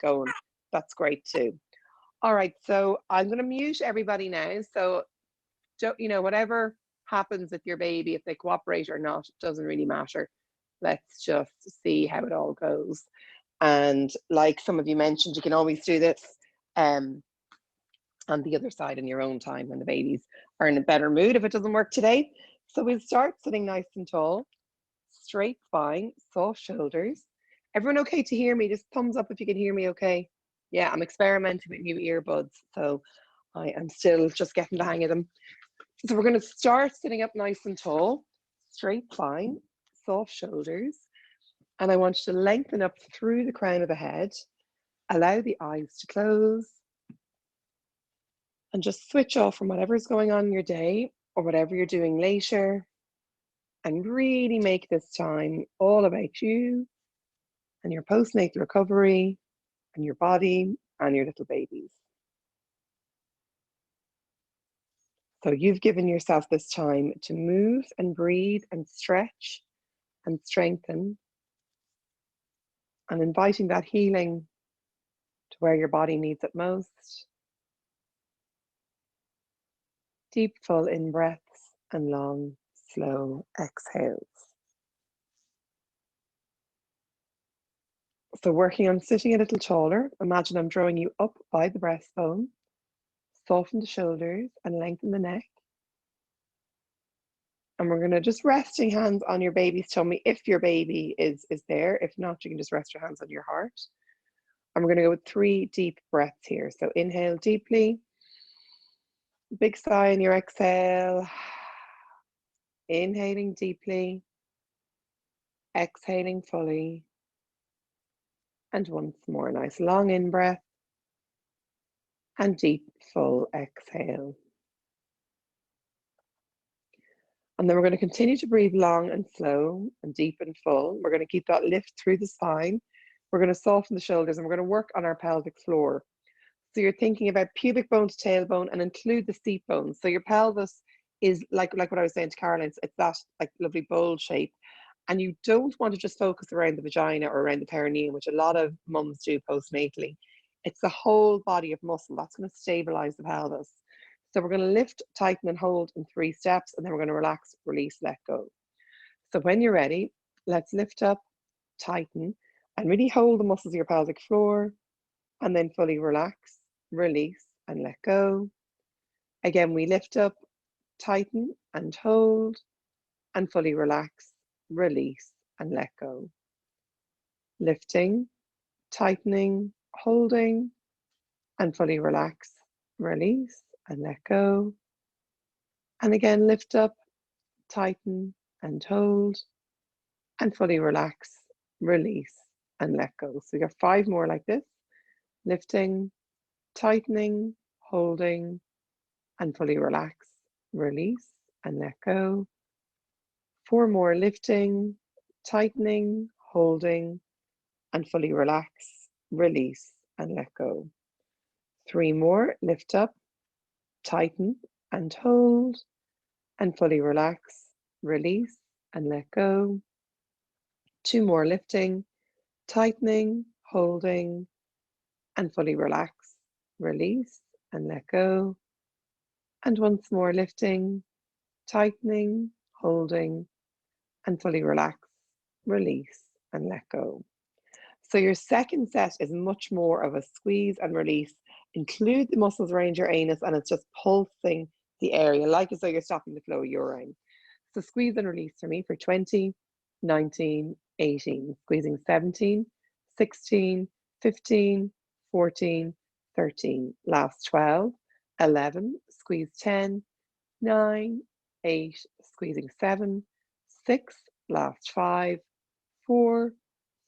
going. That's great too. All right, so I'm going to mute everybody now. So, you know, whatever happens with your baby, if they cooperate or not, it doesn't really matter. Let's just see how it all goes. And like some of you mentioned, you can always do this on the other side in your own time when the babies are in a better mood if it doesn't work today. So we'll start sitting nice and tall, straight spine, soft shoulders. Everyone okay to hear me? Just thumbs up if you can hear me okay. Yeah, I'm experimenting with new earbuds, so I am still just getting the hang of them. So we're going to start sitting up nice and tall, straight spine, soft shoulders. And I want you to lengthen up through the crown of the head. Allow the eyes to close. And just switch off from whatever's going on in your day or whatever you're doing later. And really make this time all about you and your postnatal recovery and your body and your little babies. So you've given yourself this time to move and breathe and stretch and strengthen, and inviting that healing to where your body needs it most. Deep, full in breaths and long, slow exhales. So working on sitting a little taller, imagine I'm drawing you up by the breastbone. Soften the shoulders and lengthen the neck. And we're going to just resting hands on your baby's tummy if your baby is there. If not, you can just rest your hands on your heart. And we're going to go with 3 deep breaths here. So inhale deeply. Big sigh in your exhale. Inhaling deeply. Exhaling fully. And once more, nice long in-breath. And deep, full exhale. And then we're going to continue to breathe long and slow and deep and full. We're going to keep that lift through the spine. We're going to soften the shoulders and we're going to work on our pelvic floor. So you're thinking about pubic bone to tailbone and include the seat bones. So your pelvis is like what I was saying to Caroline, it's that like lovely bowl shape. And you don't want to just focus around the vagina or around the perineum, which a lot of mums do postnatally. It's the whole body of muscle that's going to stabilize the pelvis. So we're going to lift, tighten, and hold in 3 steps, and then we're going to relax, release, let go. So when you're ready, let's lift up, tighten, and really hold the muscles of your pelvic floor, and then fully relax, release, and let go. Again, we lift up, tighten, and hold, and fully relax, release, and let go. Lifting, tightening, holding, and fully relax, release, and let go. And again, lift up, tighten, and hold, and fully relax, release, and let go. So we got 5 more like this. Lifting, tightening, holding, and fully relax, release, and let go. 4 more, lifting, tightening, holding, and fully relax, release, and let go. 3 more, lift up, tighten, and hold, and fully relax, release, and let go. 2 more, lifting, tightening, holding, and fully relax, release, and let go. And once more, lifting, tightening, holding, and fully relax, release, and let go. So your second set is much more of a squeeze and release. Include the muscles around your anus, and it's just pulsing the area, like as though you're stopping the flow of urine. So squeeze and release for me for 20, 19, 18, squeezing 17, 16, 15, 14, 13, last 12, 11, squeeze 10, 9, 8, squeezing 7, 6, last 5, 4,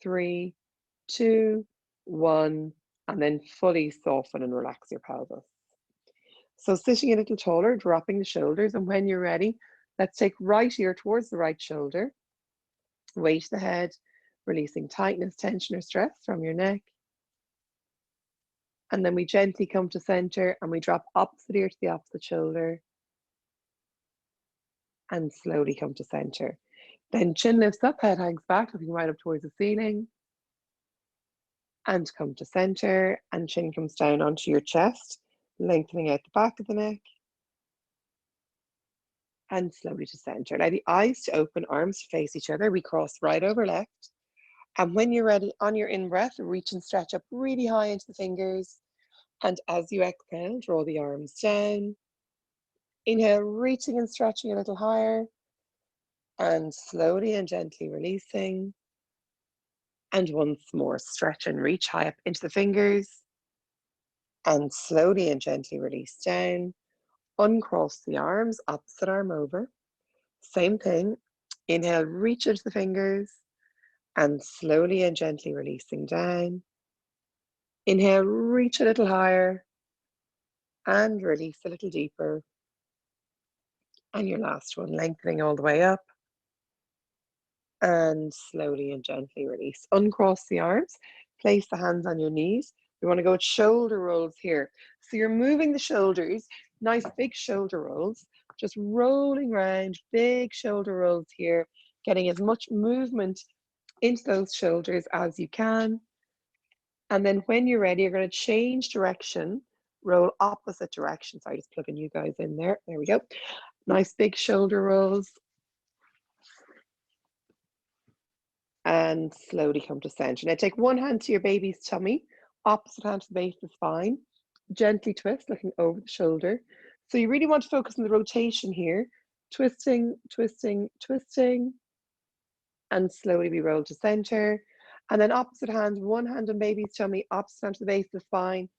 3, 2, 1, and then fully soften and relax your pelvis. So sitting a little taller, dropping the shoulders, and when you're ready, let's take right ear towards the right shoulder. Weight the head, releasing tightness, tension, or stress from your neck. And then we gently come to center and we drop opposite ear to the opposite shoulder. And slowly come to center. Then chin lifts up, head hangs back, looking right up towards the ceiling. And come to center, and chin comes down onto your chest, lengthening out the back of the neck. And slowly to center. Allow the eyes to open, arms to face each other. We cross right over left. And when you're ready, on your in-breath, reach and stretch up really high into the fingers. And as you exhale, draw the arms down. Inhale, reaching and stretching a little higher. And slowly and gently releasing. And once more, stretch and reach high up into the fingers. And slowly and gently release down. Uncross the arms, opposite arm over. Same thing. Inhale, reach into the fingers. And slowly and gently releasing down. Inhale, reach a little higher. And release a little deeper. And your last one, lengthening all the way up. And slowly and gently release. Uncross the arms. Place the hands on your knees. We want to go with shoulder rolls here. So you're moving the shoulders, nice big shoulder rolls, just rolling around, big shoulder rolls here, getting as much movement into those shoulders as you can. And then when you're ready, you're going to change direction, roll opposite direction. Sorry, just plugging you guys in there. There we go. Nice big shoulder rolls. And slowly come to center. Now take one hand to your baby's tummy, opposite hand to the base of the spine. Gently twist, looking over the shoulder. So you really want to focus on the rotation here. Twisting, twisting, twisting. And slowly we roll to center. And then opposite hand, one hand on baby's tummy, opposite hand to the base of the spine.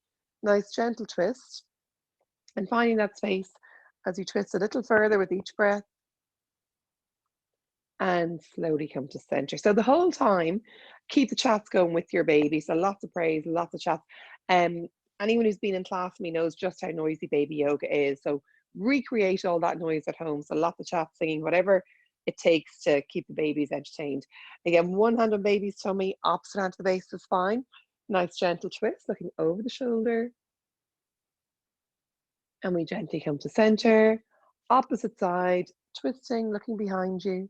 Nice gentle twist. And finding that space as you twist a little further with each breath. And slowly come to center. So the whole time, keep the chats going with your baby. So lots of praise, lots of chats. Anyone who's been in class with me knows just how noisy baby yoga is. So recreate all that noise at home. So lots of chats, singing, whatever it takes to keep the babies entertained. Again, one hand on baby's tummy, opposite hand to the base of the spine. Nice gentle twist, looking over the shoulder. And we gently come to center. Opposite side, twisting, looking behind you.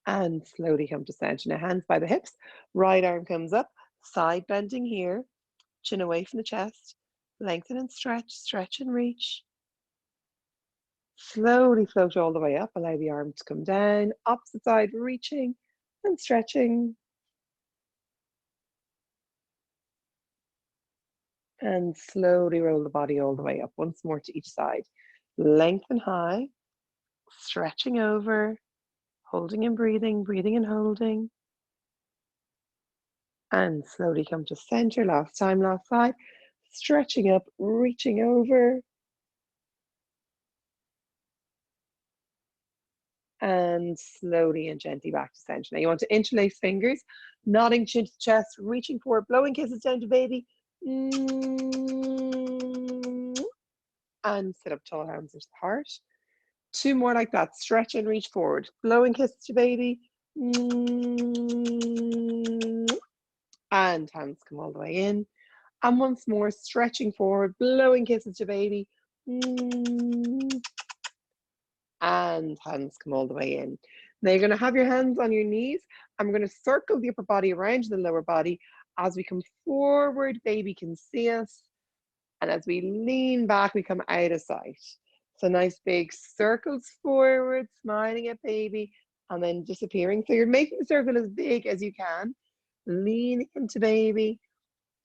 And slowly come to center. Now hands by the hips, right arm comes up, side bending here, chin away from the chest, lengthen and stretch, stretch and reach. Slowly float all the way up, allow the arm to come down, opposite side reaching and stretching. And slowly roll the body all the way up, once more to each side. Lengthen high, stretching over, holding and breathing, breathing and holding. And slowly come to center, last time, last side. Stretching up, reaching over. And slowly and gently back to center. Now you want to interlace fingers, nodding chin to chest, reaching forward, blowing kisses down to baby. And sit up tall, hands into the heart. Two more like that, stretch and reach forward, blowing kisses to baby. And hands come all the way in. And once more, stretching forward, blowing kisses to baby. And hands come all the way in. Now you're going to have your hands on your knees. I'm going to circle the upper body around the lower body. As we come forward, baby can see us. And as we lean back, we come out of sight. So nice big circles forward, smiling at baby, and then disappearing. So you're making the circle as big as you can. Leaning into baby,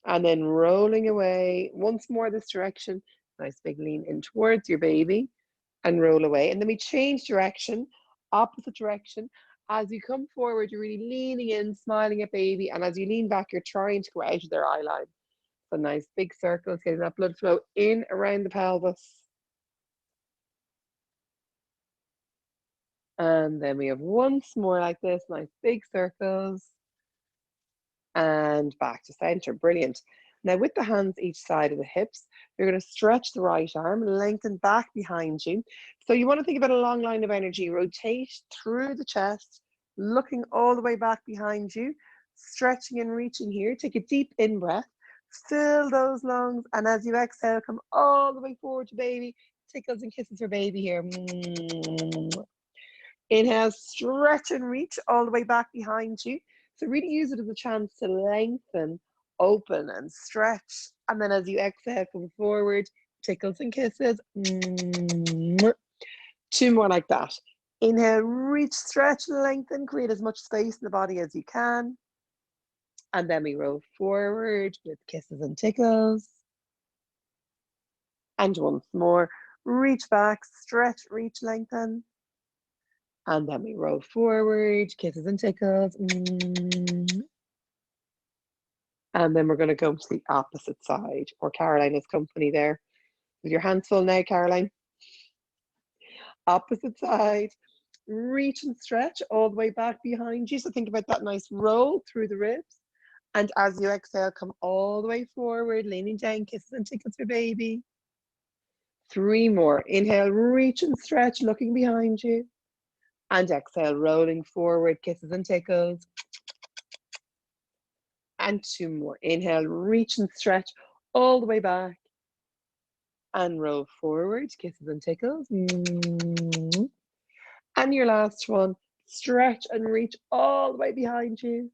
and then rolling away. Once more this direction. Nice big lean in towards your baby. And roll away. And then we change direction, opposite direction. As you come forward, you're really leaning in, smiling at baby. And as you lean back, you're trying to go out of their eye line. So nice big circles, getting that blood flow in around the pelvis. And then we have once more like this, nice big circles. And back to center, brilliant. Now with the hands each side of the hips, you're going to stretch the right arm, lengthen back behind you. So you want to think about a long line of energy, rotate through the chest, looking all the way back behind you, stretching and reaching here. Take a deep in breath, fill those lungs, and as you exhale, come all the way forward to baby. Tickles and kisses for baby here. Inhale, stretch and reach all the way back behind you. So really use it as a chance to lengthen, open and stretch. And then as you exhale, come forward, tickles and kisses. Two more like that. Inhale, reach, stretch, lengthen, create as much space in the body as you can. And then we roll forward with kisses and tickles. And once more, reach back, stretch, reach, lengthen. And then we roll forward, kisses and tickles. And then we're going to go to the opposite side. Or Caroline is company there. With your hands full now, Caroline. Opposite side. Reach and stretch all the way back behind you. So think about that nice roll through the ribs. And as you exhale, come all the way forward, leaning down, kisses and tickles for baby. 3 more. Inhale, reach and stretch, looking behind you. And exhale, rolling forward, kisses and tickles. And 2 more. Inhale, reach and stretch all the way back. And roll forward, kisses and tickles. And your last one, stretch and reach all the way behind you.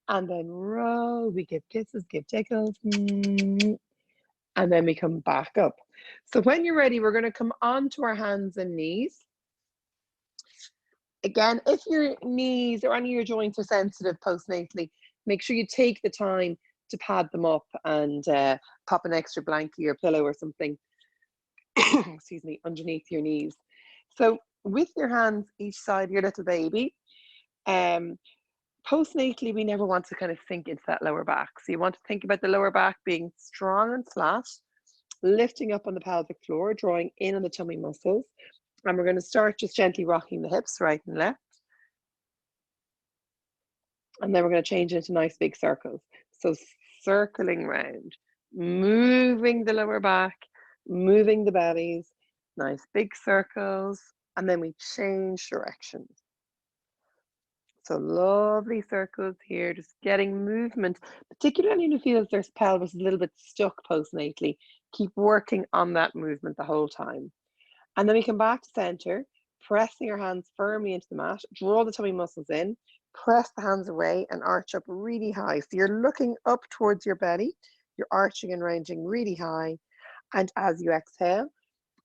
And then roll, we give kisses, give tickles. And then we come back up. So when you're ready, we're going to come onto our hands and knees. Again, if your knees or any of your joints are sensitive postnatally, make sure you take the time to pad them up and pop an extra blanket or pillow or something, excuse me, underneath your knees. So with your hands each side of your little baby, postnatally, we never want to kind of sink into that lower back. So you want to think about the lower back being strong and flat, lifting up on the pelvic floor, drawing in on the tummy muscles. And we're going to start just gently rocking the hips right and left. And then we're going to change it into nice big circles. So circling round, moving the lower back, moving the bellies, nice big circles. And then we change directions. So lovely circles here, just getting movement, particularly if you feel their pelvis is a little bit stuck postnatally. Keep working on that movement the whole time. And then we come back to center, pressing our hands firmly into the mat, draw the tummy muscles in, press the hands away and arch up really high. So you're looking up towards your belly, you're arching and ranging really high. And as you exhale,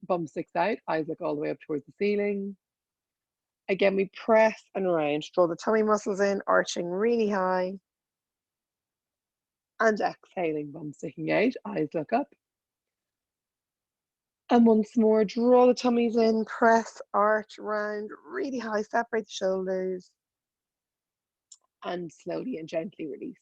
bum sticks out, eyes look all the way up towards the ceiling. Again, we press and round, draw the tummy muscles in, arching really high. And exhaling, bum sticking out, eyes look up. And once more, draw the tummies in, press, arch, round, really high, separate the shoulders. And slowly and gently release.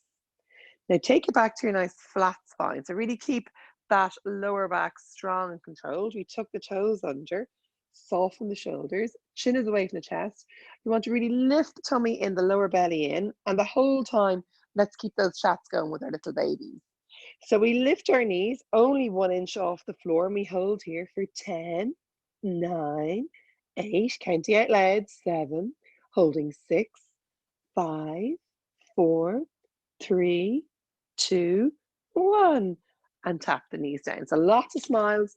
Now take it back to your nice flat spine. So really keep that lower back strong and controlled. We tuck the toes under, soften the shoulders, chin is away from the chest. You want to really lift the tummy in, the lower belly in, and the whole time, let's keep those chats going with our little babies. So we lift our knees only 1 inch off the floor and we hold here for 10, 9, 8, counting out loud, 7, holding 6, 5, 4, 3, 2, 1, and tap the knees down. So lots of smiles,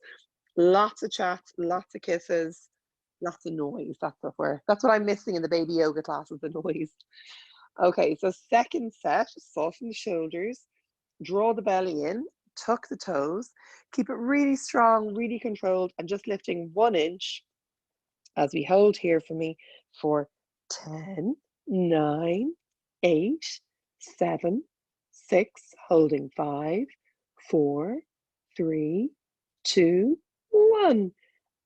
lots of chats, lots of kisses, lots of noise. That's what I'm missing in the baby yoga classes, the noise. Okay, so second set, soften the shoulders, draw the belly in, tuck the toes, keep it really strong, really controlled, and just lifting 1 inch as we hold here for me for 10, 9, 8, 7, 6, holding 5, 4, 3, 2, 1.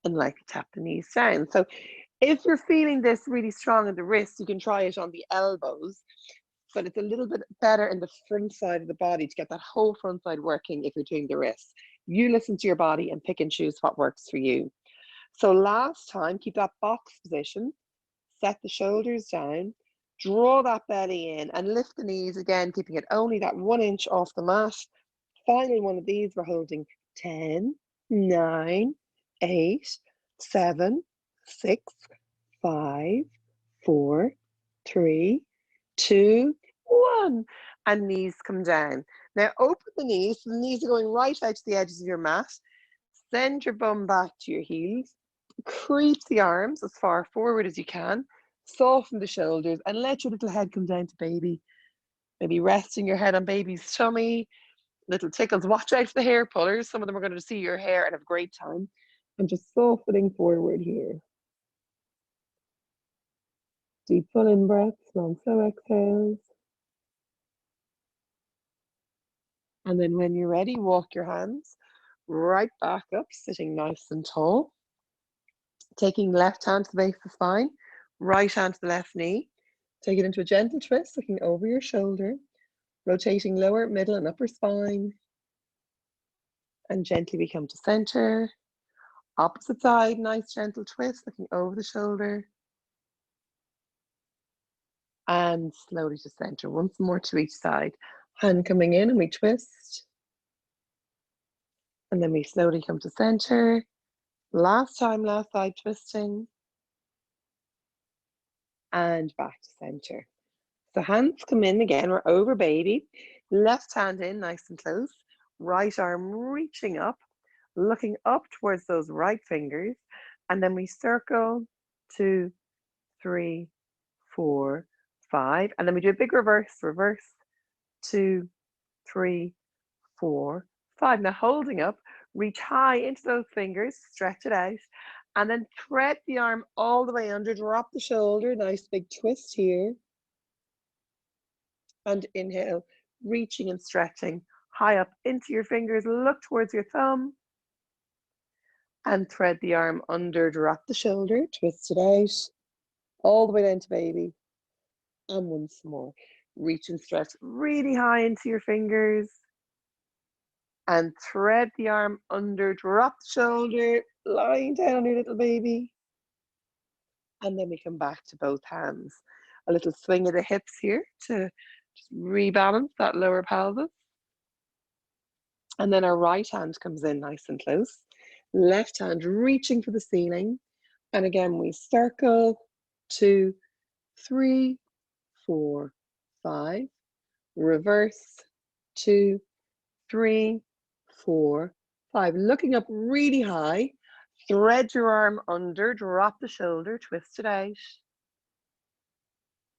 And like tap the knees down. So if you're feeling this really strong in the wrists, you can try it on the elbows, but it's a little bit better in the front side of the body to get that whole front side working if you're doing the wrists. You listen to your body and pick and choose what works for you. So last time, keep that box position, set the shoulders down, draw that belly in and lift the knees again, keeping it only that 1 inch off the mat. Final one of these, we're holding 10, 9, 8, 7, 6, 5, 4, 3, 2, 1. And knees come down. Now open the knees, so the knees are going right out to the edges of your mat. Send your bum back to your heels. Creep the arms as far forward as you can. Soften the shoulders and let your little head come down to baby. Maybe resting your head on baby's tummy, little tickles. Watch out for the hair pullers. Some of them are going to see your hair and have a great time. And just softening forward here. Deep full in breaths, long slow exhales. And then when you're ready, walk your hands right back up, sitting nice and tall. Taking left hand to the base of the spine, right hand to the left knee. Take it into a gentle twist, looking over your shoulder, rotating lower, middle, and upper spine. And gently we come to center. Opposite side, nice gentle twist, looking over the shoulder. And slowly to center, once more to each side. Hand coming in and we twist. And then we slowly come to center. Last time, last side twisting. And back to center. So hands come in again, we're over baby. Left hand in, nice and close. Right arm reaching up, looking up towards those right fingers. And then we circle 2, 3, 4, 5. And then we do a big reverse, 2, 3, 4, 5. Now holding up, reach high into those fingers, stretch it out. And then thread the arm all the way under, drop the shoulder, nice big twist here. And inhale, reaching and stretching high up into your fingers, look towards your thumb. And thread the arm under, drop the shoulder, twist it out, all the way down to baby. And once more, reach and stretch really high into your fingers. And thread the arm under, drop the shoulder, lying down on your little baby. And then we come back to both hands. A little swing of the hips here to just rebalance that lower pelvis. And then our right hand comes in nice and close. Left hand reaching for the ceiling. And again, we circle 2, 3, 4, 5. Reverse 2, 3, 4, 5. Looking up really high. Thread your arm under, drop the shoulder, twist it out.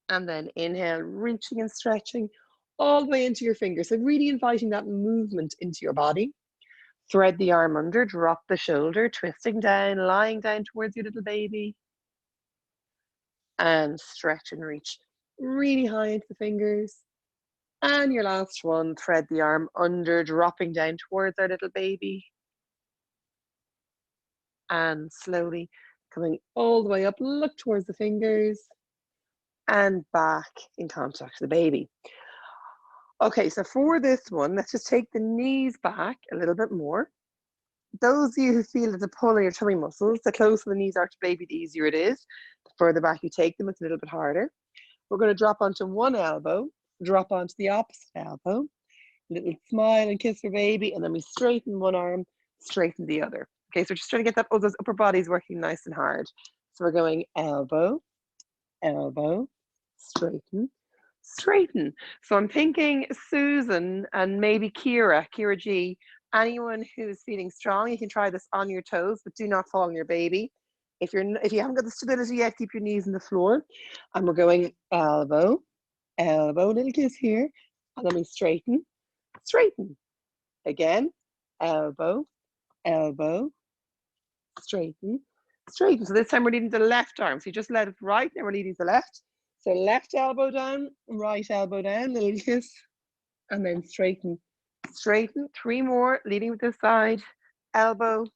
And then inhale, reaching and stretching all the way into your fingers. So really inviting that movement into your body. Thread the arm under, drop the shoulder, twisting down, lying down towards your little baby. And stretch and reach really high into the fingers. And your last one, thread the arm under, dropping down towards our little baby. And slowly coming all the way up, look towards the fingers. And back in contact with the baby. Okay, so for this one, let's just take the knees back a little bit more. Those of you who feel the pull in your tummy muscles, the closer the knees are to baby, the easier it is. The further back you take them, it's a little bit harder. We're going to drop onto one elbow, drop onto the opposite elbow, little smile and kiss for baby, and then we straighten one arm, straighten the other. Okay, so we're just trying to get that, those upper bodies working nice and hard. So we're going elbow, elbow, straighten, straighten. So I'm thinking Susan and maybe Kira G. Anyone who's feeling strong, you can try this on your toes, but do not fall on your baby. If you haven't got the stability yet, keep your knees on the floor. And we're going elbow, elbow, little kiss here, and then we straighten, straighten. Again, elbow, elbow, straighten, straighten. So this time we're leading the left arm. So you just let it right, then we're leading the left. So left elbow down, right elbow down, little kiss, and then straighten, straighten. 3 more, leading with this side. Elbow,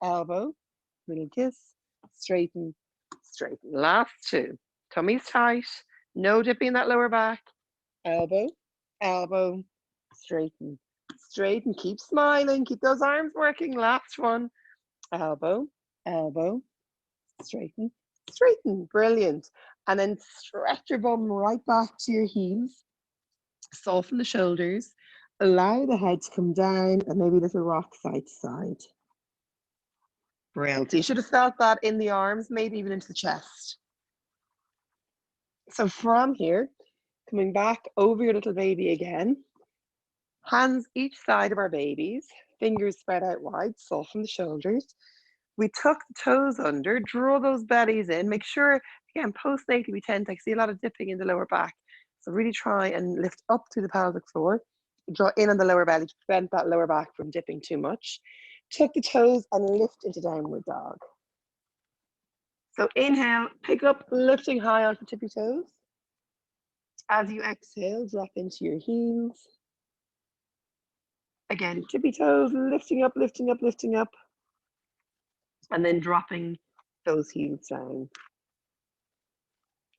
elbow, little kiss, straighten, straighten. Last 2. Tummy's tight, no dipping that lower back. Elbow, elbow, straighten, straighten. Keep smiling, keep those arms working. Last one. Elbow, elbow, straighten, straighten. Brilliant. And then stretch your bum right back to your heels. Soften the shoulders. Allow the head to come down and maybe a little rock side to side. Brilliant. So you should have felt that in the arms, maybe even into the chest. So from here, coming back over your little baby again. Hands each side of our babies. Fingers spread out wide. Soften the shoulders. We tuck the toes under, draw those bellies in. Make sure, again, postnatally we tend to see a lot of dipping in the lower back. So really try and lift up through the pelvic floor. Draw in on the lower belly to prevent that lower back from dipping too much. Tuck the toes and lift into downward dog. So inhale, pick up, lifting high onto tippy toes. As you exhale, drop into your heels. Again, tippy toes, lifting up, lifting up, lifting up. And then dropping those heels down.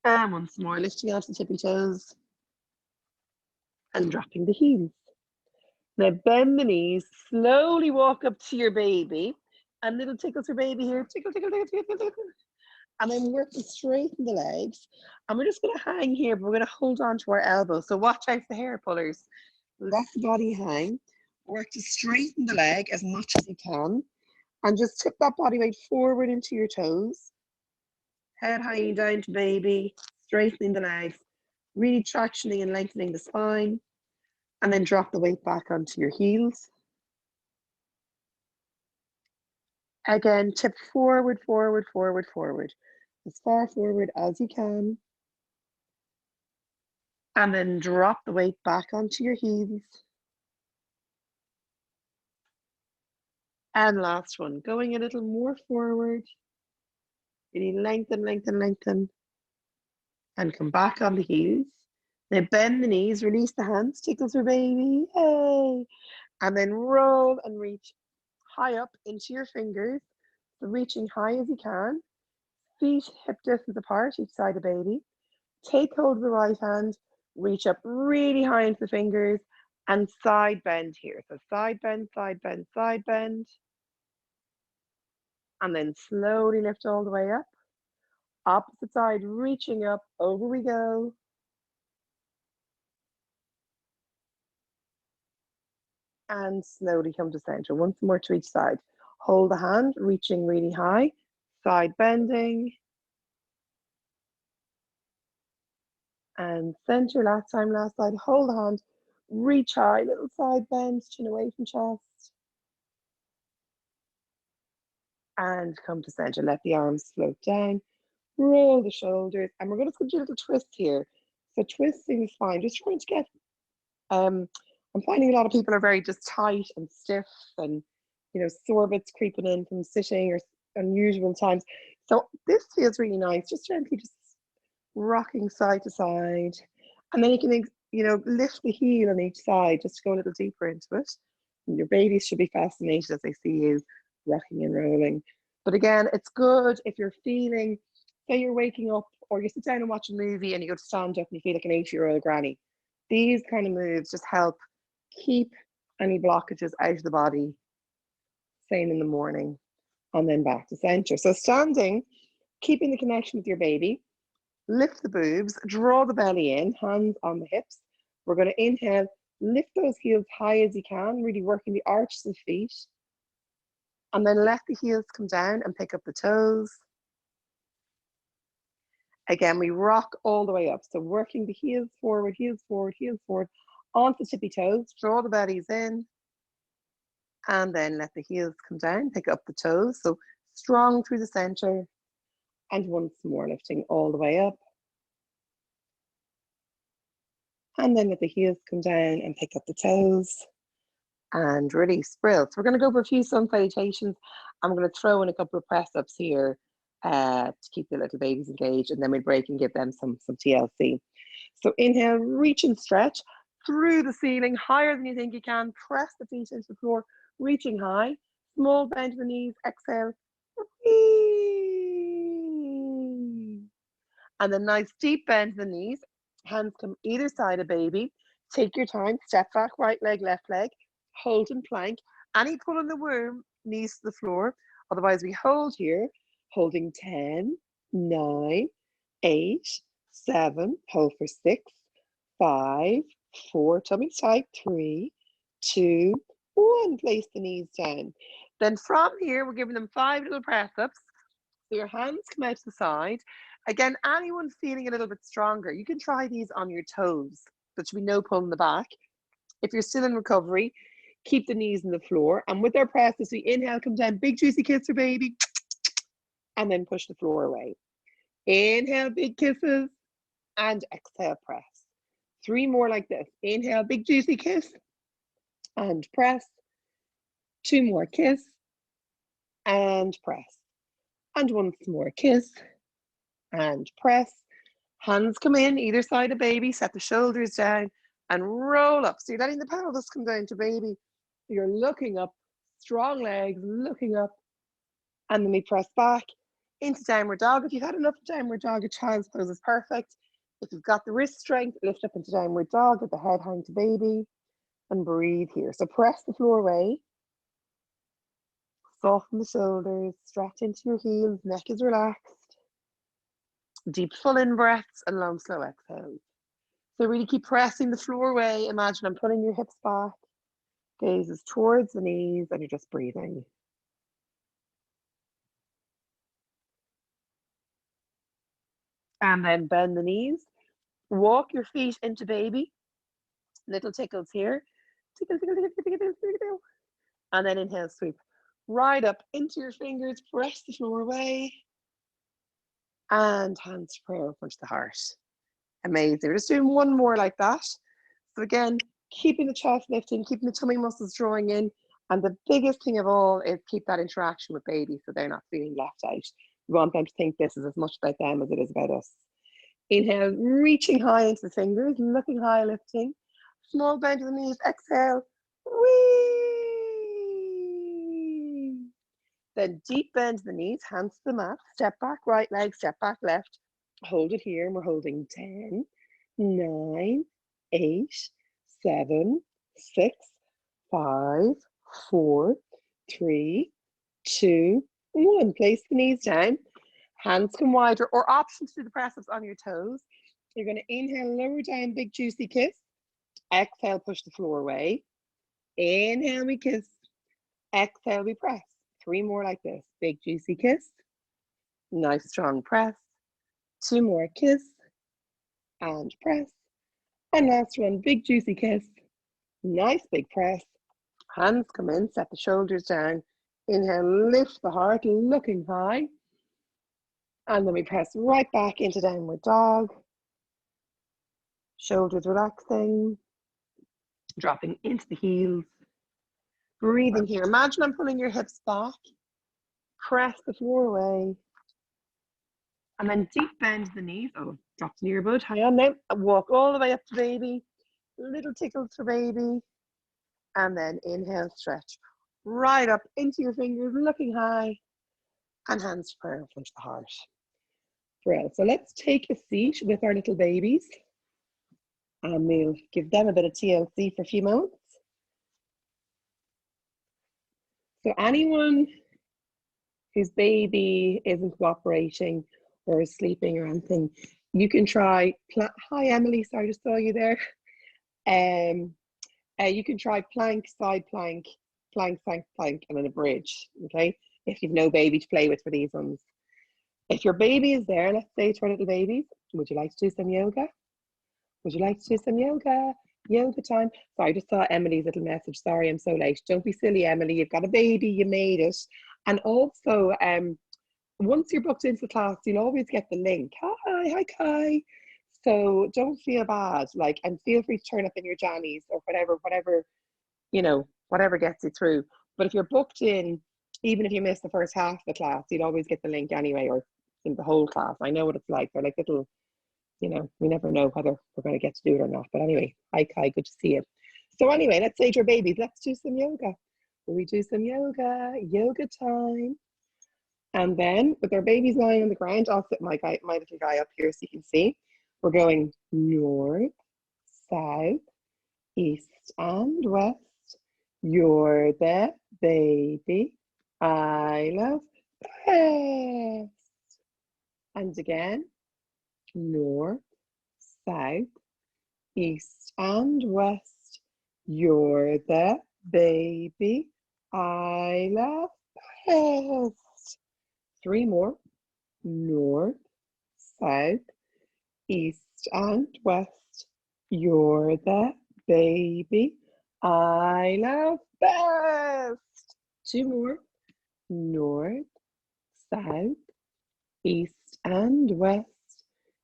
And once more, lifting onto the tippy toes and dropping the heels. Now bend the knees, slowly walk up to your baby. And little tickles for baby here. Tickle, tickle, tickle, tickle, tickle. And then work to straighten the legs. And we're just going to hang here, but we're going to hold on to our elbows. So watch out for hair pullers. Let the body hang. Work to straighten the leg as much as you can. And just tip that body weight forward into your toes. Head hanging down to baby. Straightening the legs. Really tractioning and lengthening the spine. And then drop the weight back onto your heels. Again, tip forward, forward, forward, forward. As far forward as you can. And then drop the weight back onto your heels. And last one, going a little more forward. Really lengthen, lengthen, lengthen. And come back on the heels. Now bend the knees, release the hands, tickles for baby, hey. And then roll and reach high up into your fingers. So reaching high as you can. Feet hip distance apart, each side of baby. Take hold of the right hand, reach up really high into the fingers, and side bend here. So side bend, side bend, side bend. And then slowly lift all the way up. Opposite side, reaching up, over we go. And slowly come to center. Once more to each side. Hold the hand, reaching really high, side bending. And center, last time, last side. Hold the hand, reach high, little side bend, chin away from chest. And come to center. Let the arms float down. Roll the shoulders. And we're going to do a little twist here. So twisting is fine. Just trying to get, I'm finding a lot of people are very just tight and stiff and, you know, sore bits creeping in from sitting or unusual times. So this feels really nice. Just gently just rocking side to side. And then you can, you know, lift the heel on each side just to go a little deeper into it. And your babies should be fascinated as they see you rocking and rolling. But again, it's good if you're feeling, say you're waking up or you sit down and watch a movie and you go to stand up and you feel like an 80-year-old granny. These kind of moves just help keep any blockages out of the body, same in the morning, and then back to center. So standing, keeping the connection with your baby, lift the boobs, draw the belly in, hands on the hips. We're going to inhale, lift those heels high as you can, really working the arches of the feet. And then let the heels come down and pick up the toes. Again, we rock all the way up. So working the heels forward, heels forward, heels forward, onto the tippy toes, draw the bellies in. And then let the heels come down, pick up the toes. So strong through the center. And once more, lifting all the way up. And then let the heels come down and pick up the toes. And release, brilliant. So we're going to go for a few sun salutations. I'm going to throw in a couple of press ups here to keep the little babies engaged, and then we'll break and give them some TLC. So inhale, reach and stretch through the ceiling, higher than you think you can. Press the feet into the floor, reaching high. Small bend to the knees, exhale. And then nice deep bend to the knees. Hands come either side of baby. Take your time, step back, right leg, left leg. Hold and plank. Any pull in the womb, knees to the floor. Otherwise, we hold here, holding 10, 9, 8, 7, hold for 6, 5, 4, tummy tight, 3, 2, 1. Place the knees down. Then from here, we're giving them 5 little press ups. So your hands come out to the side. Again, anyone feeling a little bit stronger, you can try these on your toes. There should be no pull in the back. If you're still in recovery, keep the knees on the floor. And with our presses, we inhale, come down, big juicy kiss for baby, and then push the floor away. Inhale, big kisses, and exhale, press. 3 more like this. Inhale, big juicy kiss and press. 2 more kiss and press. And once more kiss and press. Hands come in either side of baby, set the shoulders down and roll up. So you're letting the pelvis come down to baby. You're looking up, strong legs, looking up. And then we press back into downward dog. If you've had enough downward dog, a child's pose is perfect. If you've got the wrist strength, lift up into downward dog with the head hang to baby and breathe here. So press the floor away. Soften the shoulders, stretch into your heels, neck is relaxed. Deep full in breaths and long slow exhales. So really keep pressing the floor away. Imagine I'm pulling your hips back, gaze is towards the knees, and you're just breathing. And then bend the knees, walk your feet into baby, little tickles here, tickle, tickle, tickle, tickle, tickle, tickle. And then inhale, sweep right up into your fingers, press the floor away, and hands to prayer, punch the heart. Amazing. We're just doing one more like that. So again, keeping the chest lifting, keeping the tummy muscles drawing in, and the biggest thing of all is keep that interaction with baby so they're not feeling left out. We want them to think this is as much about them as it is about us. Inhale, reaching high into the fingers, looking high, lifting. Small bend to the knees, exhale. Whee! Then deep bend to the knees, hands to the mat, step back, right leg, step back, left. Hold it here, and we're holding 10, 9, 8, 7, 6, 5, 4, 3, 2, 1. Place the knees down. Hands come wider, or option to do the press-ups on your toes. You're going to inhale, lower down, big juicy kiss. Exhale, push the floor away. Inhale, we kiss. Exhale, we press. 3 more like this. Big juicy kiss. Nice strong press. 2 more kiss and press. And last one, big juicy kiss. Nice big press. Hands come in, set the shoulders down. Inhale, lift the heart, looking high. And then we press right back into downward dog. Shoulders relaxing. Dropping into the heels. Breathing here. Imagine I'm pulling your hips back. Press the floor away. And then deep bend the knees. Oh, drop the near boot. Hang on now. Walk all the way up to baby. Little tickles for baby. And then inhale, stretch. Right up into your fingers, looking high. And hands to prayer, punch the heart. Brilliant. So let's take a seat with our little babies. And we'll give them a bit of TLC for a few moments. So anyone whose baby isn't cooperating or is sleeping or anything, you can try, hi Emily, sorry, I just saw you there. You can try plank, side plank, plank, plank, plank, and then a bridge, okay? If you've no baby to play with for these ones. If your baby is there, let's say to our little babies, would you like to do some yoga? Would you like to do some yoga? Yoga time. Sorry, I just saw Emily's little message. Sorry, I'm so late. Don't be silly, Emily. You've got a baby, you made it. And also, once you're booked into class, you'll always get the link. Hi, Kai. So don't feel bad, like, and feel free to turn up in your jammies or whatever, you know, whatever gets you through. But if you're booked in, even if you miss the first half of the class, you'll always get the link anyway, or in the whole class. I know what it's like. They're like little, you know, we never know whether we're going to get to do it or not. But anyway, hi Kai, good to see you. So anyway, let's say to your babies, let's do some yoga. Will we do some yoga? Yoga time. And then with our babies lying on the ground, I'll sit my little guy up here so you can see. We're going north, south, east, and west. You're the baby I love best. And again, north, south, east, and west. You're the baby I love best. 3 more. North, south, east, and west. You're the baby I love best. 2 more. North, south, east, and west.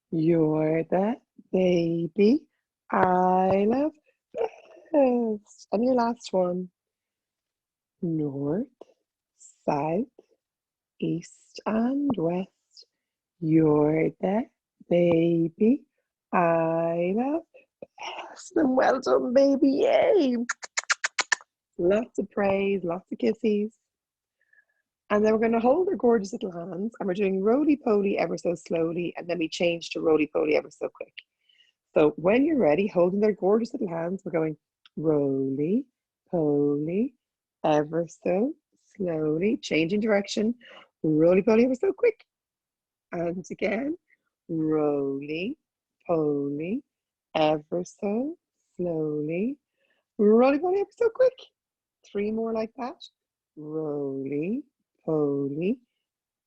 You're the baby I love best. And your last one. North, south, east, and west. You're the baby I love best. And well done, baby. Yay. Lots of praise, lots of kisses. And then we're going to hold our gorgeous little hands and we're doing roly-poly ever so slowly, and then we change to roly-poly ever so quick. So when you're ready, holding their gorgeous little hands, we're going roly-poly ever so slowly, changing direction, roly-poly ever so quick. And again, roly-poly ever so slowly, roly-poly ever so quick. 3 more like that. Roly-poly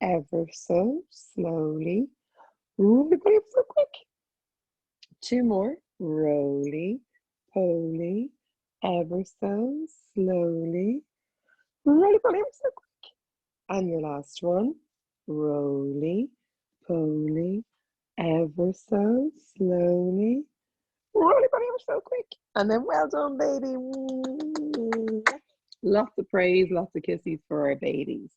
ever so slowly, roly-poly ever so quick. 2 more. Roly-poly ever so slowly, roly-poly ever so quick. And your last one. Roly-poly ever so slowly, roly-poly ever so quick. And then well done, baby. Lots of praise, lots of kisses for our babies.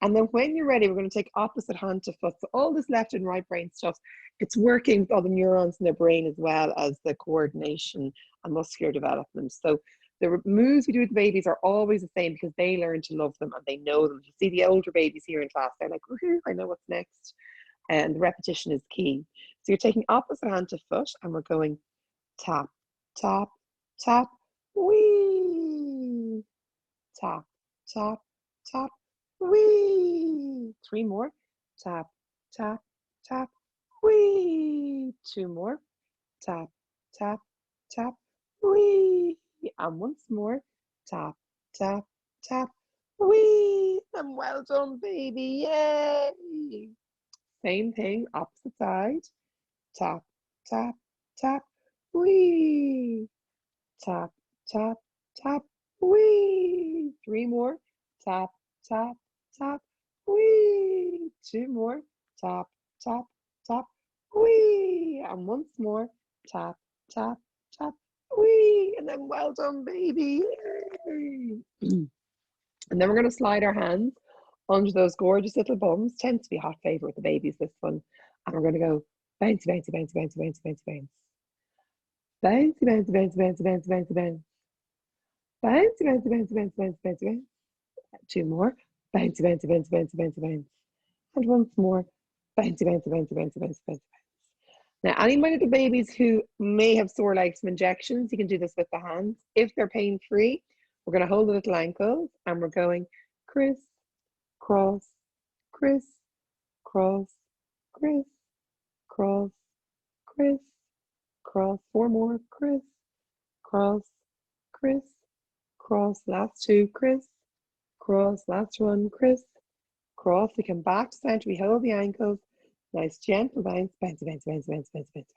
And then when you're ready, we're going to take opposite hand to foot. So all this left and right brain stuff, it's working with all the neurons in their brain as well as the coordination and muscular development. So the moves we do with the babies are always the same because they learn to love them and they know them. You see the older babies here in class, they're like, woohoo, I know what's next. And the repetition is key. So you're taking opposite hand to foot and we're going tap, tap, tap, wee. Tap, tap, tap, wee. 3 more. Tap, tap, tap, wee. 2 more. Tap, tap, tap, wee. And once more. Tap, tap, tap, wee. And well done, baby. Yay. Same thing, opposite side. Tap, tap, tap, wee. Tap, tap, tap, wee. 3 more. Tap, tap, tap, wee. 2 more. Tap, tap, tap, wee. And once more. Tap, tap, tap, wee. And then well done, baby. Yay. And then we're going to slide our hands under those gorgeous little bums. Tends to be a hot favorite with the babies, this one. And we're going to go bouncy, bouncy, bouncy, bouncy, bouncy, bouncy, bouncy. Bouncy, bouncy, bouncy, bouncy, bouncy, bouncy, bouncy. Bouncy, bouncy, bouncy, bouncy, bouncy, bouncy, bouncy. 2 more. Bouncy, bouncy, bouncy, bouncy, bouncy, bouncy. And once more. Bouncy, bouncy, bouncy, bouncy, bouncy, bouncy. Now, any of my little babies who may have sore legs from injections, you can do this with the hands. If they're pain-free, we're going to hold the little ankles and we're going criss, cross, criss, cross, criss, cross, criss, cross. 4 more. Criss, cross, criss, cross. Last 2. Criss, cross. Last 1. Criss, cross. We come back to center. We hold the ankles. Nice gentle bounce, bounce, bounce, bounce, bounce, bounce, bounce,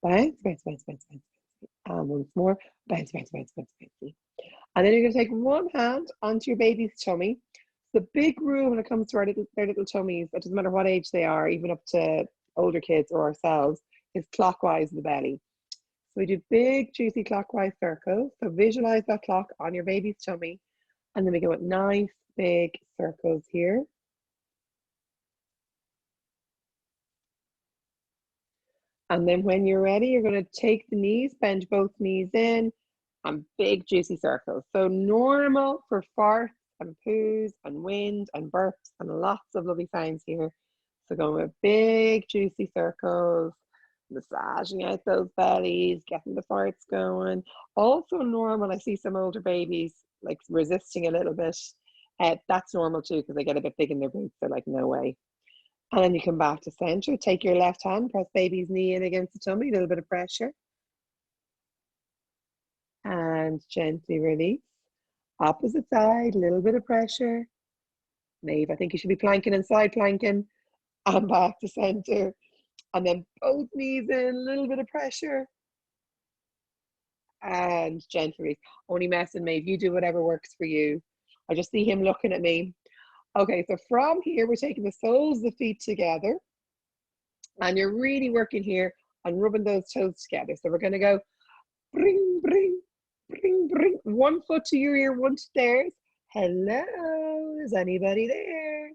bounce, bounce, bounce, bounce, bounce. And once more, bounce, bounce, bounce, bounce, bounce. And then you're going to take one hand onto your baby's tummy. The big rule when it comes to their little tummies, it doesn't matter what age they are, even up to older kids or ourselves, is clockwise of the belly. So we do big, juicy clockwise circles. So visualize that clock on your baby's tummy. And then we go with nice, big circles here. And then when you're ready, you're going to take the knees, bend both knees in, and big juicy circles. So normal for farts and poos and wind and burps and lots of lovely sounds here. So going with big juicy circles, massaging out those bellies, getting the farts going. Also normal, I see some older babies like resisting a little bit. That's normal too because they get a bit big in their boots. They're like, no way. And then you come back to center, take your left hand, press baby's knee in against the tummy, a little bit of pressure. And gently release. Opposite side, a little bit of pressure. Maeve, I think you should be planking and side planking. And back to center. And then both knees in, a little bit of pressure. And gently release. Only messing, Maeve, you do whatever works for you. I just see him looking at me. Okay, so from here, we're taking the soles of the feet together. And you're really working here and rubbing those toes together. So we're going to go bring, bring, bring, bring. One foot to your ear, one to theirs. Hello, is anybody there?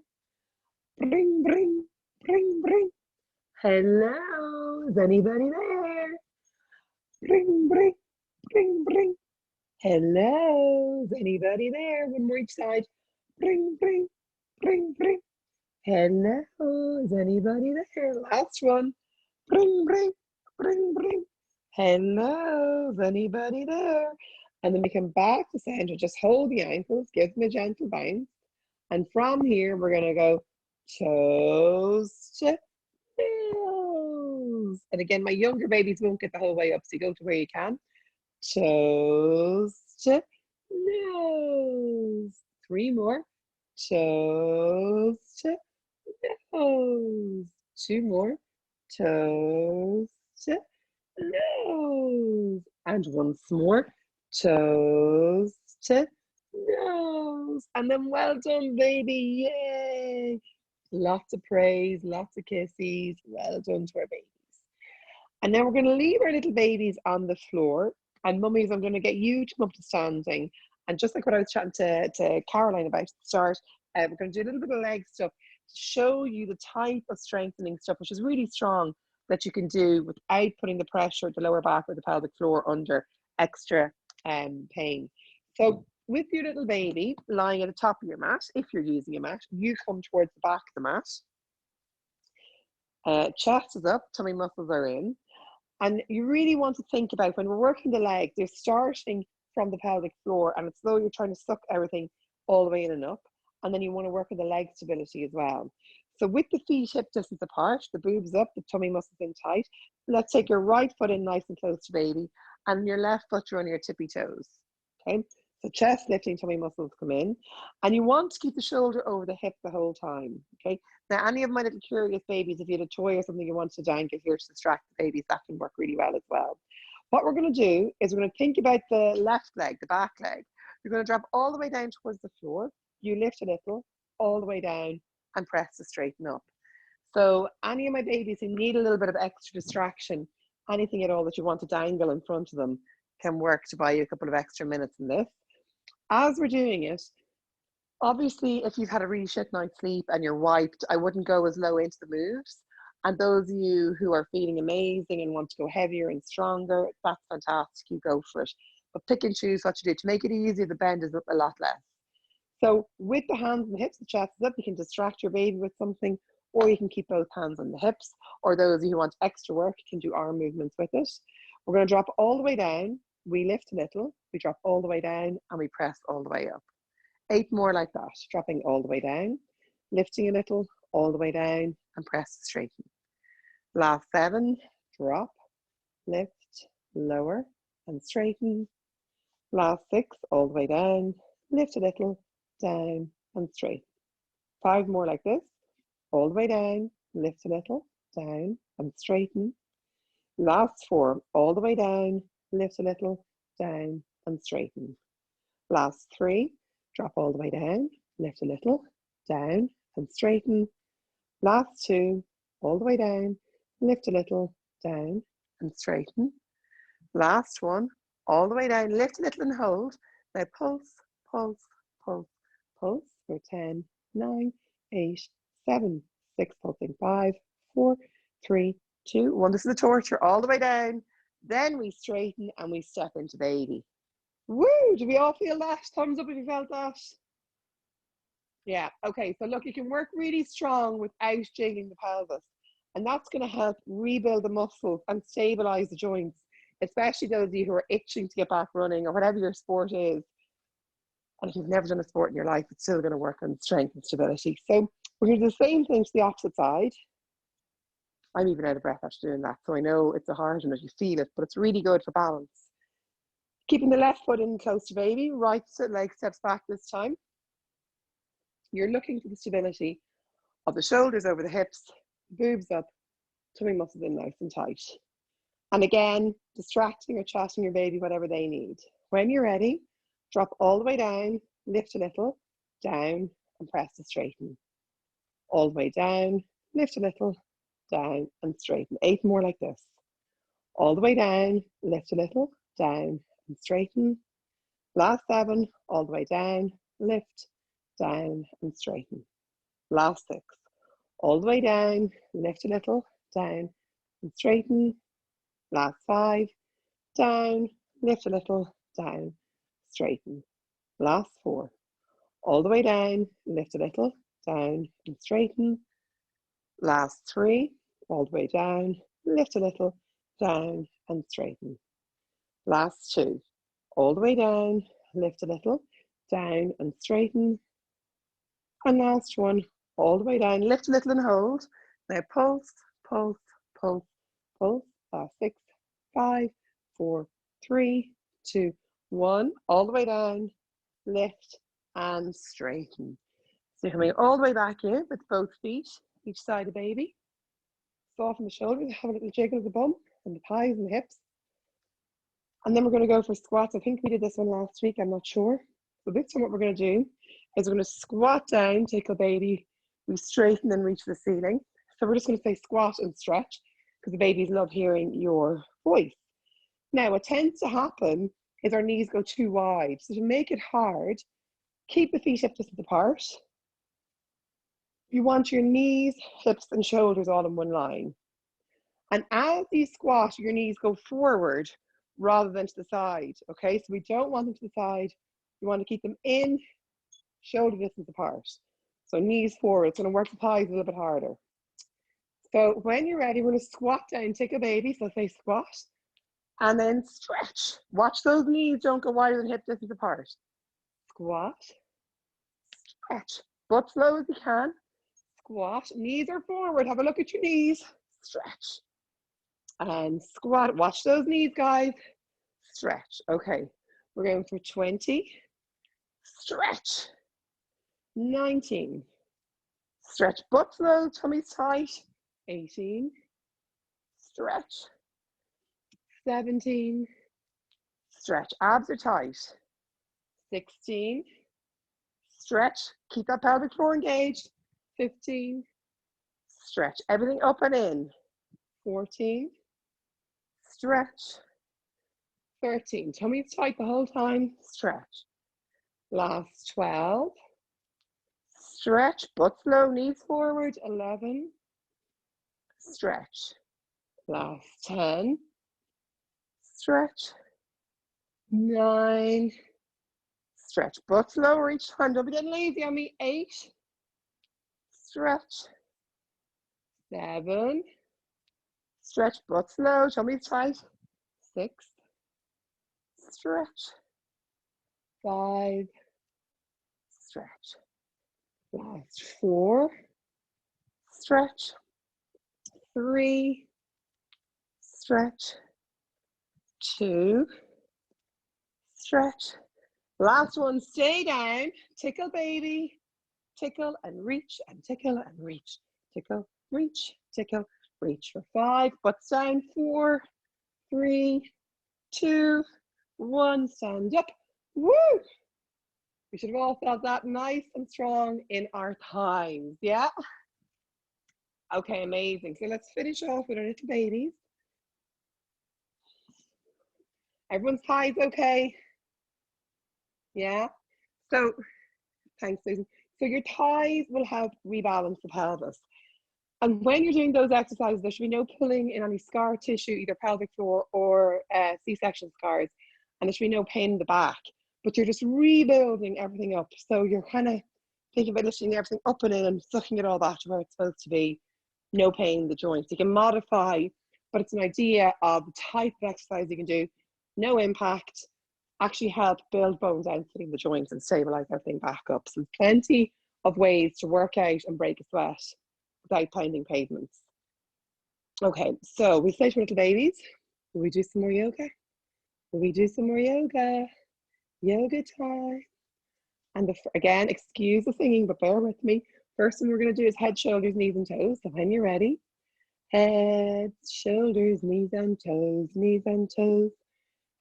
Bring, bring, bring, bring. Hello, is anybody there? Bring, bring, bring, bring. Hello, is anybody there? One more each side. Bring, bring, bring, bring. Hello, is anybody there? Last one. Bring, bring, bring, bring. Hello, is anybody there? And then we come back to center. Just hold the ankles, give them a gentle bounce. And from here, we're going to go toes to heels. And again, my younger babies won't get the whole way up, so you go to where you can. Toes to nose. 3 more. Toes to nose. 2 more. Toes to nose. And once more. Toes to nose. And then well done, baby. Yay. Lots of praise, lots of kisses. Well done to our babies. And then we're going to leave our little babies on the floor. And mummies, I'm going to get you to come up to standing. And just like what I was chatting to Caroline about at the start, we're going to do a little bit of leg stuff to show you the type of strengthening stuff, which is really strong, that you can do without putting the pressure at the lower back or the pelvic floor under extra pain. So with your little baby lying at the top of your mat, if you're using a mat, you come towards the back of the mat. Chest is up, tummy muscles are in. And you really want to think about when we're working the legs, they're starting from the pelvic floor, and it's though you're trying to suck everything all the way in and up. And then you want to work on the leg stability as well. So with the feet hip distance apart, the boobs up, the tummy muscles in tight, let's take your right foot in nice and close to baby, and your left foot you're on your tippy toes. Okay, so chest lifting, tummy muscles come in, and you want to keep the shoulder over the hip the whole time. Okay, now any of my little curious babies, if you had a toy or something you want to dangle here to distract the babies, that can work really well as well. What we're going to do is we're going to think about the left leg, the back leg. You're going to drop all the way down towards the floor. You lift a little, all the way down, and press to straighten up. So any of my babies who need a little bit of extra distraction, anything at all that you want to dangle in front of them can work to buy you a couple of extra minutes in this. As we're doing it, obviously if you've had a really shit night's sleep and you're wiped, I wouldn't go as low into the moves. And those of you who are feeling amazing and want to go heavier and stronger, that's fantastic, you go for it. But pick and choose what you do. To make it easier, the bend is a lot less. So with the hands and the hips, the chest is up, you can distract your baby with something, or you can keep both hands on the hips, or those of you who want extra work, you can do arm movements with it. We're going to drop all the way down, we lift a little, we drop all the way down, and we press all the way up. 8 more like that, dropping all the way down, lifting a little, all the way down, and press to straighten. Last 7, drop, lift, lower, and straighten. Last 6, all the way down, lift a little, down, and straighten. 5 more like this, all the way down, lift a little, down, and straighten. Last 4, all the way down, lift a little, down, and straighten. Last 3, drop all the way down, lift a little, down, and straighten. Last 2, all the way down, lift a little, down, and straighten. Last 1, all the way down, lift a little and hold. Now pulse, pulse, pulse, pulse for 10, 9, 8, 7, 6, pulsing 5, 4, 3, 2, 1. This is the torture, all the way down. Then we straighten and we step into baby. Woo! Do we all feel that? Thumbs up if you felt that. Yeah, okay, so look, you can work really strong without jiggling the pelvis. And that's going to help rebuild the muscles and stabilize the joints, especially those of you who are itching to get back running or whatever your sport is. And if you've never done a sport in your life, it's still going to work on strength and stability. So we're going to do the same thing to the opposite side. I'm even out of breath after doing that, so I know it's a hard one if you feel it, but it's really good for balance. Keeping the left foot in close to baby, right leg steps back this time. You're looking for the stability of the shoulders over the hips, boobs up, tummy muscles in nice and tight. And again, distracting or chatting your baby, whatever they need. When you're ready, drop all the way down, lift a little, down, and press to straighten. All the way down, lift a little, down, and straighten. 8 more like this. All the way down, lift a little, down and straighten. Last 7, all the way down, lift, down and straighten. Last 6, all the way down, lift a little, down and straighten. Last 5, down, lift a little, down, straighten. Last 4, all the way down, lift a little, down and straighten. Last 3, all the way down, lift a little, down and straighten. Last 2, all the way down, lift a little, down and straighten. And last 1, all the way down, lift a little and hold. Now pulse, pulse, pulse, pulse. Last 6, 5, 4, 3, 2, 1. All the way down, lift and straighten. So you're coming all the way back here with both feet, each side of baby. Soften the shoulders, have a little jiggle of the bum and the thighs and the hips. And then we're going to go for squats. I think we did this one last week, I'm not sure. So this one, what we're going to do is we're going to squat down, tickle baby. We straighten and reach the ceiling. So we're just going to say squat and stretch because the babies love hearing your voice. Now, what tends to happen is our knees go too wide. So to make it hard, keep the feet hip distance apart. You want your knees, hips, and shoulders all in one line. And as you squat, your knees go forward rather than to the side, okay? So we don't want them to the side. We want to keep them in, shoulder distance apart. So knees forward, it's going to work the thighs a little bit harder. So when you're ready, we're going to squat down, take a baby, so say squat, and then stretch. Watch those knees don't go wider than hip distance apart. Squat, stretch, butt slow as you can. Squat, knees are forward, have a look at your knees, stretch. And squat, watch those knees, guys, stretch. Okay, we're going for 20, stretch, 19, stretch, butt slow, tummy's tight, 18, stretch, 17, stretch, abs are tight, 16, stretch, keep that pelvic floor engaged, 15, stretch, everything up and in, 14, stretch, 13, tummy's tight the whole time, stretch, last 12, stretch, butt slow, knees forward, 11, stretch, last 10, stretch, 9, stretch, butt slow, reach time, don't be getting lazy on me, 8, stretch, 7, stretch, butt slow, tummy's tight, 6, stretch, 5, stretch, last 4, stretch, 3, stretch, 2, stretch, last one, stay down, tickle baby, tickle and reach and tickle and reach, tickle, reach, tickle, reach for 5, butts down, 4, 3, 2, 1, stand up, woo! We should have all felt that nice and strong in our thighs, yeah? Okay, amazing. So let's finish off with our little babies. Everyone's thighs okay? Yeah? So, thanks, Susan. So your thighs will help rebalance the pelvis. And when you're doing those exercises, there should be no pulling in any scar tissue, either pelvic floor or C-section scars. And there should be no pain in the back. But you're just rebuilding everything up. So you're kind of thinking about lifting everything up and in and sucking it all back to where it's supposed to be. No pain in the joints. You can modify, but it's an idea of the type of exercise you can do. No impact, actually help build bone density in the joints and stabilize everything back up. So there's plenty of ways to work out and break a sweat without pounding pavements. Okay, so we say to little babies, will we do some more yoga? Will we do some more yoga? Yoga time. And again, excuse the singing, but bear with me. First thing we're going to do is head, shoulders, knees, and toes. So when you're ready, head, shoulders, knees, and toes, knees, and toes.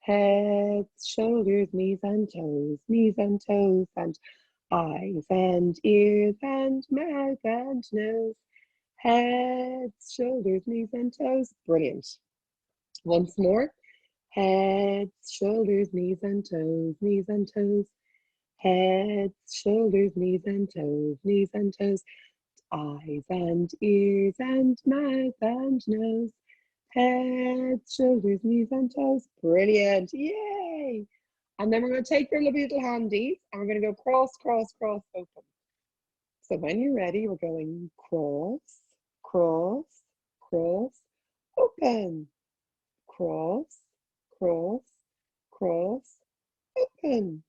Head, shoulders, knees, and toes, knees, and toes, and eyes, and ears, and mouth, and nose. Head, shoulders, knees, and toes. Brilliant. Once more. Heads, shoulders, knees and toes, knees and toes. Heads, shoulders, knees and toes, knees and toes. Eyes and ears and mouth and nose. Heads, shoulders, knees and toes. Brilliant. Yay. And then we're going to take your lovely little handies and we're going to go cross, cross, cross, open. So when you're ready, we're going cross, cross, cross, open. Cross, cross, cross, open.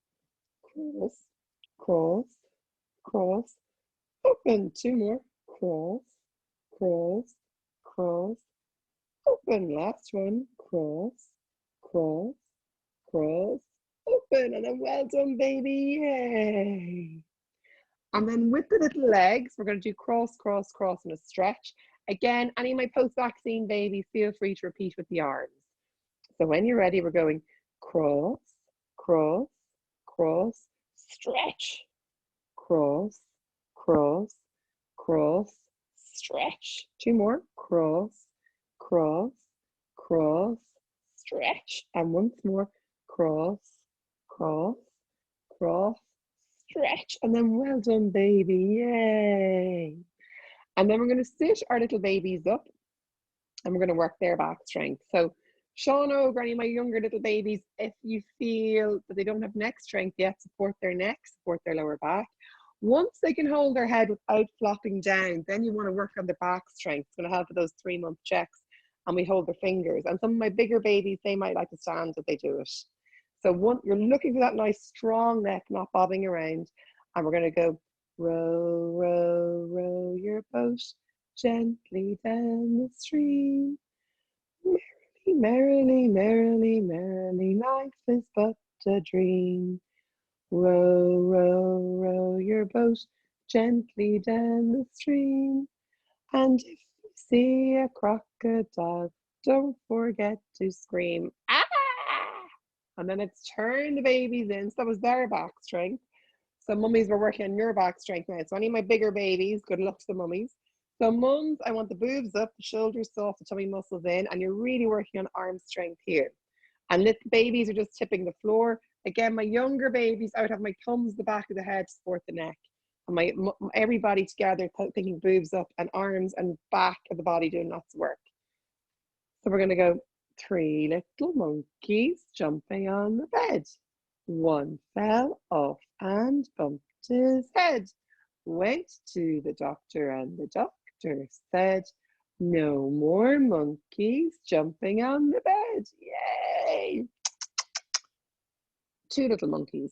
Cross, cross, cross, open. Two more. Cross, cross, cross, open. Last one. Cross, cross, cross, open. And then well done, baby. Yay. And then with the little legs, we're going to do cross, cross, cross, and a stretch. Again, any of my post-vaccine babies, feel free to repeat with the arms. So when you're ready, we're going cross, cross, cross, stretch. Cross, cross, cross, stretch. Two more. Cross, cross, cross, stretch. And once more. Cross, cross, cross, stretch. And then well done, baby. Yay. And then we're going to sit our little babies up and we're going to work their back strength. So Sean or any of my younger little babies, if you feel that they don't have neck strength yet, support their neck, support their lower back. Once they can hold their head without flopping down, then you want to work on the back strength. It's going to help with those 3-month checks. And we hold their fingers. And some of my bigger babies, they might like to stand as they do it. So you're looking for that nice strong neck, not bobbing around. And we're going to go row, row, row your boat gently down the stream. Merrily, merrily, merrily, life is but a dream. Row, row, row your boat gently down the stream. And if you see a crocodile, don't forget to scream. Ah! And then it's turn the babies in. So that was their back strength. So mummies, we're working on your back strength now. So any of my bigger babies, good luck to the mummies. So mums, I want the boobs up, the shoulders soft, the tummy muscles in, and you're really working on arm strength here. And little babies are just tipping the floor. Again, my younger babies, I would have my thumbs the back of the head to support the neck. And everybody together thinking boobs up and arms and back of the body doing lots of work. So we're going to go 3 little monkeys jumping on the bed. One fell off and bumped his head. Went to the doctor and the doctor said, no more monkeys jumping on the bed. Yay! 2 little monkeys.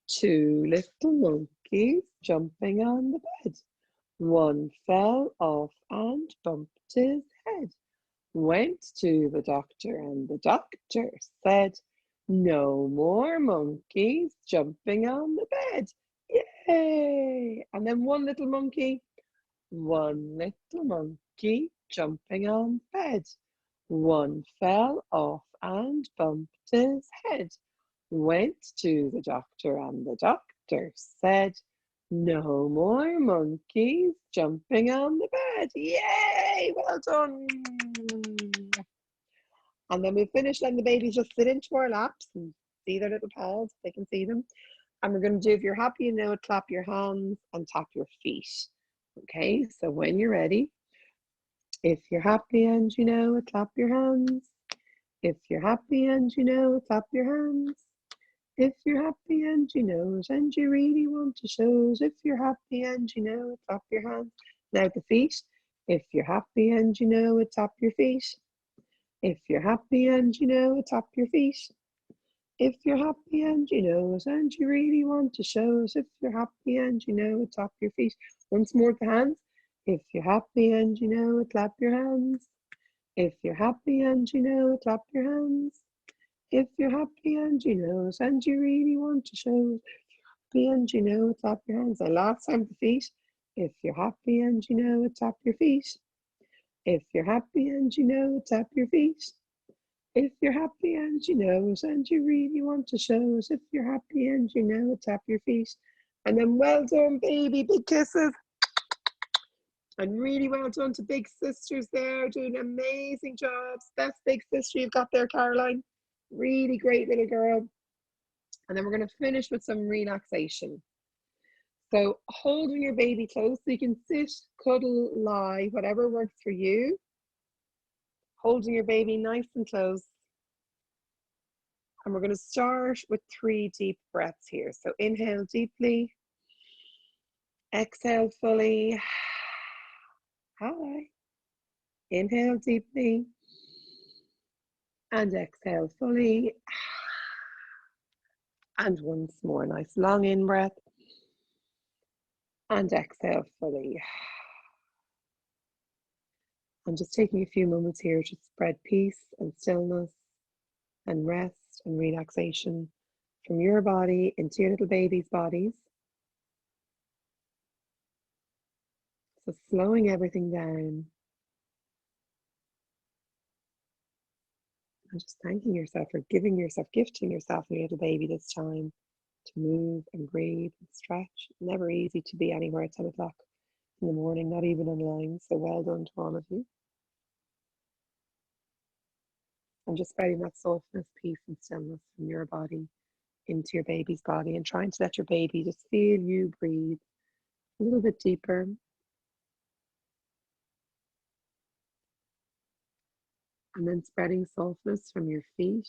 2 little monkeys jumping on the bed. One fell off and bumped his head. Went to the doctor and the doctor said, no more monkeys jumping on the bed. Yay! And then 1 little monkey. 1 little monkey jumping on the bed. One fell off and bumped his head. Went to the doctor and the doctor said, no more monkeys jumping on the bed. Yay! Well done. And then we finish letting the babies just sit into our laps and see their little pals, they can see them. And we're going to do, if you're happy, clap your hands and tap your feet. Okay, so when you're ready, if you're happy and clap your hands. If you're happy and clap your hands. If you're happy and and you really want to show it. If you're happy and clap your hands. Now the feet. If you're happy and tap your feet. If you're happy and tap your feet. If you're happy and and you really want to show it. If you're happy and tap your feet. Once more the hands. If you're happy and clap your hands. If you're happy and clap your hands. If you're happy and and you really want to show it. If you're happy and clap your hands. And last time the feet. If you're happy and tap your feet. If you're happy and tap your feet. If you're happy and and you really want to show us. If you're happy and tap your feet. And then well done, baby, big kisses. And really well done to big sisters there, doing amazing jobs. Best big sister you've got there, Caroline. Really great little girl. And then we're going to finish with some relaxation. So holding your baby close, so you can sit, cuddle, lie, whatever works for you. Holding your baby nice and close. And we're going to start with 3 deep breaths here. So inhale deeply. Exhale fully. Hi. Inhale deeply. And exhale fully. And once more, nice long in breath. And exhale fully. I'm just taking a few moments here to spread peace and stillness and rest and relaxation from your body into your little baby's bodies. So slowing everything down. And just thanking yourself for gifting yourself your little baby this time to move and breathe and stretch. Never easy to be anywhere at 10 o'clock in the morning, not even online. So well done to all of you. And just spreading that softness, peace and stillness from your body into your baby's body, and trying to let your baby just feel you breathe a little bit deeper. And then spreading softness from your feet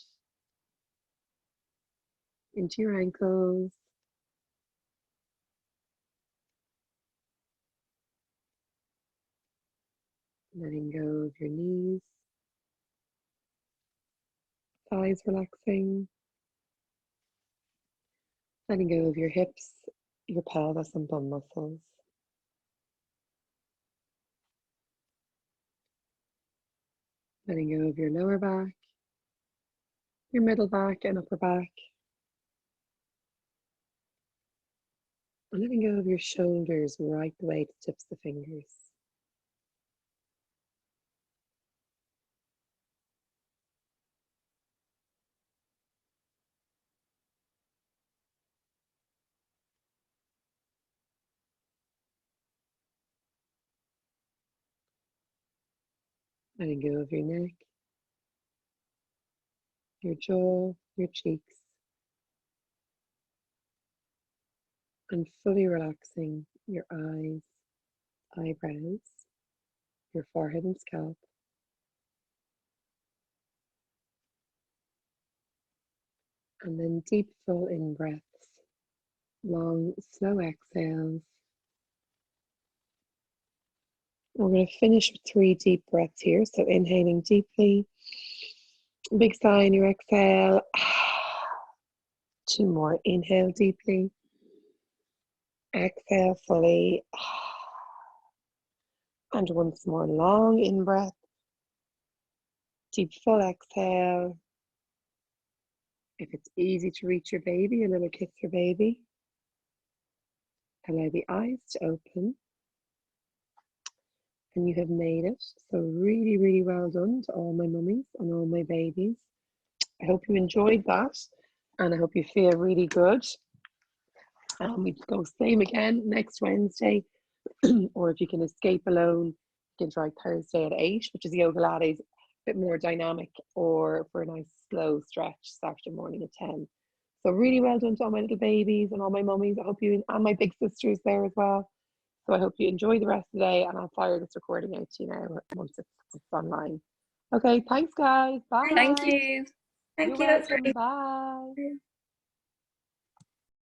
into your ankles. Letting go of your knees. Thighs relaxing. Letting go of your hips, your pelvis and bum muscles. Letting go of your lower back, your middle back and upper back. And letting go of your shoulders right the way to the tips of the fingers. Letting go of your neck, your jaw, your cheeks. And fully relaxing your eyes, eyebrows, your forehead and scalp. And then deep full in breaths, long, slow exhales. We're going to finish with 3 deep breaths here. So inhaling deeply, big sigh in your exhale. 2 more, inhale deeply, exhale fully. And once more, long in breath, deep full exhale. If it's easy to reach your baby, a little kiss your baby. Allow the eyes to open. And you have made it. So really, really well done to all my mummies and all my babies. I hope you enjoyed that, and I hope you feel really good. We go same again next Wednesday, or if you can escape alone, you can try Thursday at 8, which is Yogalates, a bit more dynamic, or for a nice slow stretch Saturday morning at 10. So really well done to all my little babies and all my mummies. I hope you, and my big sisters there as well. So I hope you enjoy the rest of the day, and I'll fire this recording out to you now once it's online. Okay, thanks guys. Bye. Thank you. You're welcome. Bye.